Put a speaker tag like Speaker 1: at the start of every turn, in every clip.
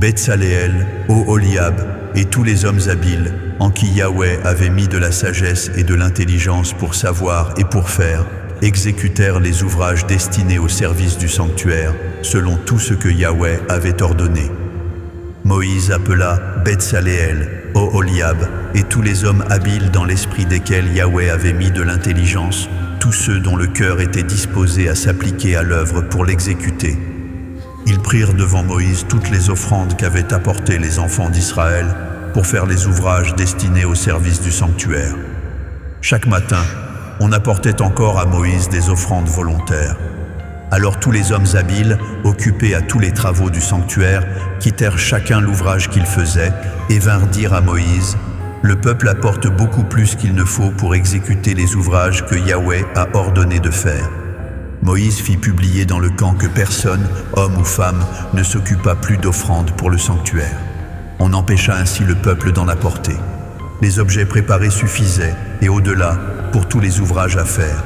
Speaker 1: Betsaléel, Oholiab et tous les hommes habiles, en qui Yahweh avait mis de la sagesse et de l'intelligence pour savoir et pour faire, exécutèrent les ouvrages destinés au service du sanctuaire, selon tout ce que Yahweh avait ordonné. Moïse appela Betsaléel, Oholiab et tous les hommes habiles dans l'esprit desquels Yahweh avait mis de l'intelligence, tous ceux dont le cœur était disposé à s'appliquer à l'œuvre pour l'exécuter. Ils prirent devant Moïse toutes les offrandes qu'avaient apportées les enfants d'Israël pour faire les ouvrages destinés au service du sanctuaire. Chaque matin, on apportait encore à Moïse des offrandes volontaires. Alors tous les hommes habiles, occupés à tous les travaux du sanctuaire, quittèrent chacun l'ouvrage qu'ils faisaient et vinrent dire à Moïse: « Le peuple apporte beaucoup plus qu'il ne faut pour exécuter les ouvrages que Yahweh a ordonné de faire. » Moïse fit publier dans le camp que personne, homme ou femme, ne s'occupa plus d'offrandes pour le sanctuaire. On empêcha ainsi le peuple d'en apporter. Les objets préparés suffisaient, et au-delà, pour tous les ouvrages à faire.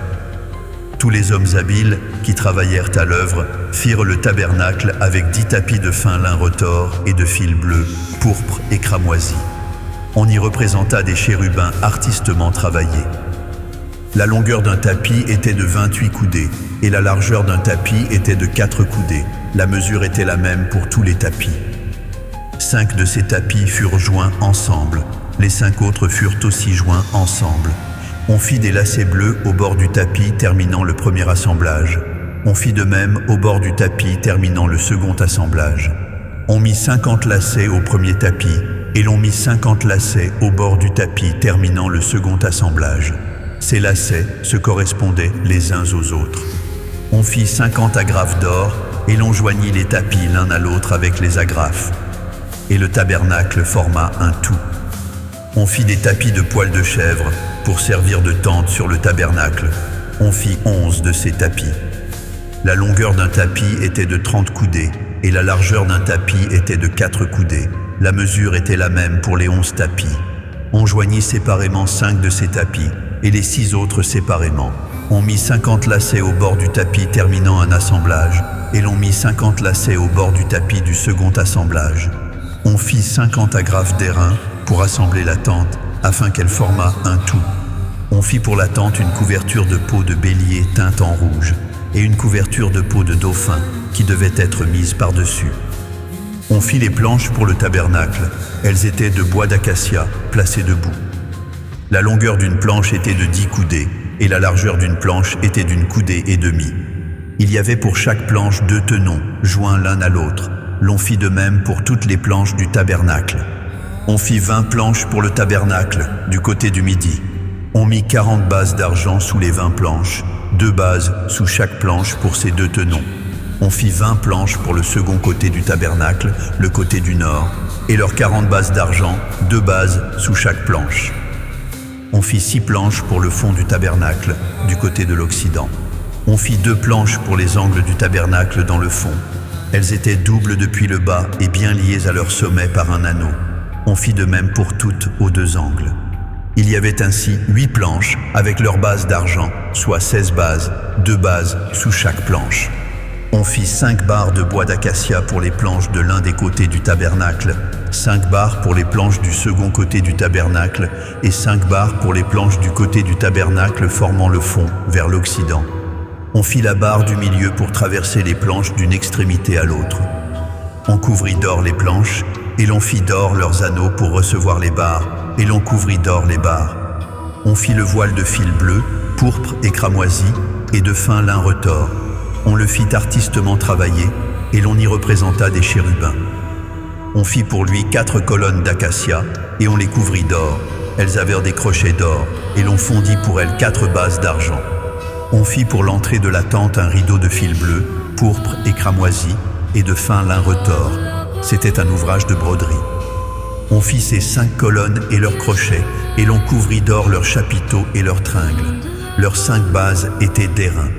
Speaker 1: Tous les hommes habiles qui travaillèrent à l'œuvre firent le tabernacle avec 10 tapis de fin lin retors et de fil bleu, pourpre et cramoisi. On y représenta des chérubins artistement travaillés. La longueur d'un tapis était de 28 coudées et la largeur d'un tapis était de 4 coudées. La mesure était la même pour tous les tapis. 5 de ces tapis furent joints ensemble. Les 5 autres furent aussi joints ensemble. On fit des lacets bleus au bord du tapis terminant le premier assemblage. On fit de même au bord du tapis terminant le second assemblage. On mit 50 lacets au premier tapis et l'on mit 50 lacets au bord du tapis terminant le second assemblage. Ces lacets se correspondaient les uns aux autres. On fit 50 agrafes d'or et l'on joignit les tapis l'un à l'autre avec les agrafes. Et le tabernacle forma un tout. On fit des tapis de poils de chèvre pour servir de tente sur le tabernacle. On fit 11 de ces tapis. La longueur d'un tapis était de 30 coudées et la largeur d'un tapis était de 4 coudées. La mesure était la même pour les 11 tapis. On joignit séparément 5 de ces tapis et les 6 autres séparément. On mit 50 lacets au bord du tapis terminant un assemblage et l'on mit 50 lacets au bord du tapis du second assemblage. On fit 50 agrafes d'airain pour assembler la tente afin qu'elle formât un tout. On fit pour la tente une couverture de peau de bélier teinte en rouge et une couverture de peau de dauphin qui devait être mise par-dessus. On fit les planches pour le tabernacle. Elles étaient de bois d'acacia placées debout. La longueur d'une planche était de 10 coudées et la largeur d'une planche était d'une coudée et demie. Il y avait pour chaque planche 2 tenons, joints l'un à l'autre. L'on fit de même pour toutes les planches du tabernacle. On fit 20 planches pour le tabernacle, du côté du midi. On mit 40 bases d'argent sous les 20 planches, 2 bases sous chaque planche pour ces 2 tenons. On fit 20 planches pour le second côté du tabernacle, le côté du nord, et leurs 40 bases d'argent, 2 bases sous chaque planche. On fit 6 planches pour le fond du tabernacle, du côté de l'Occident. On fit 2 planches pour les angles du tabernacle dans le fond. Elles étaient doubles depuis le bas et bien liées à leur sommet par un anneau. On fit de même pour toutes aux 2 angles. Il y avait ainsi 8 planches avec leurs bases d'argent, soit 16 bases, 2 bases sous chaque planche. On fit 5 barres de bois d'acacia pour les planches de l'un des côtés du tabernacle, 5 barres pour les planches du second côté du tabernacle et 5 barres pour les planches du côté du tabernacle formant le fond vers l'Occident. On fit la barre du milieu pour traverser les planches d'une extrémité à l'autre. On couvrit d'or les planches et l'on fit d'or leurs anneaux pour recevoir les barres et l'on couvrit d'or les barres. On fit le voile de fil bleu, pourpre et cramoisi et de fin lin retors. On le fit artistement travailler et l'on y représenta des chérubins. On fit pour lui 4 colonnes d'acacia et on les couvrit d'or. Elles avaient des crochets d'or et l'on fondit pour elles 4 bases d'argent. On fit pour l'entrée de la tente un rideau de fil bleu, pourpre et cramoisi et de fin lin retors. C'était un ouvrage de broderie. On fit ces 5 colonnes et leurs crochets et l'on couvrit d'or leurs chapiteaux et leurs tringles. Leurs 5 bases étaient d'airain.